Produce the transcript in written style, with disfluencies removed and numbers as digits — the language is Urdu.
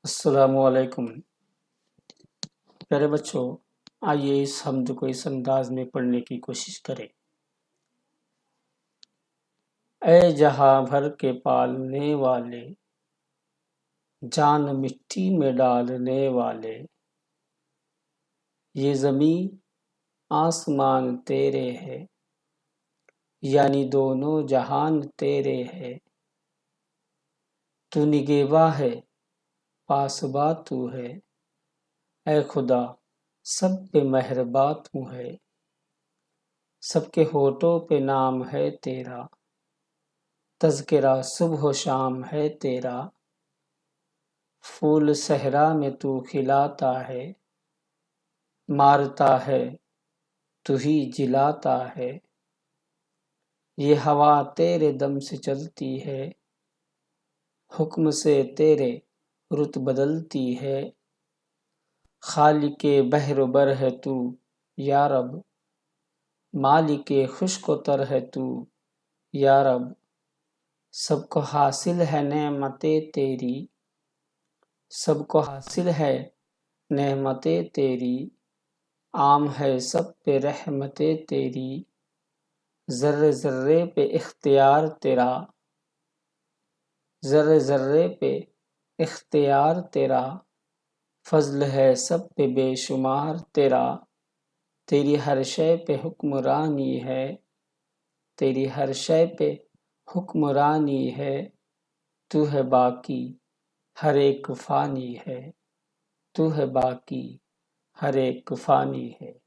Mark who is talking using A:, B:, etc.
A: السلام علیکم پیارے بچوں، آئیے اس حمد کو اس انداز میں پڑھنے کی کوشش کریں۔ اے جہاں بھر کے پالنے والے، جان مٹی میں ڈالنے والے، یہ زمین آسمان تیرے ہے، یعنی دونوں جہان تیرے ہے۔ تو نگہباں ہے، پاسباں تو ہے، اے خدا سب پہ مہرباں تو ہے۔ سب کے ہونٹوں پہ نام ہے تیرا، تذکرہ صبح و شام ہے تیرا۔ پھول صحرا میں تو کھلاتا ہے، مارتا ہے تو ہی جلاتا ہے۔ یہ ہوا تیرے دم سے چلتی ہے، حکم سے تیرے رت بدلتی ہے۔ خالق بحر و بر ہے تو یا رب، مالک خشک و تر ہے تو یا رب۔ سب کو حاصل ہے نعمتیں تیری، سب کو حاصل ہے نعمتیں تیری۔ عام ہے سب پہ رحمتیں تیری، ذرے ذرے پہ اختیار تیرا، ذرے ذرے پہ اختیار تیرا۔ فضل ہے سب پہ بے شمار تیرا، تیری ہر شے پہ حکمرانی ہے، تیری ہر شے پہ حکمرانی ہے۔ تو ہے باقی ہر ایک فانی ہے، تو ہے باقی ہر ایک فانی ہے۔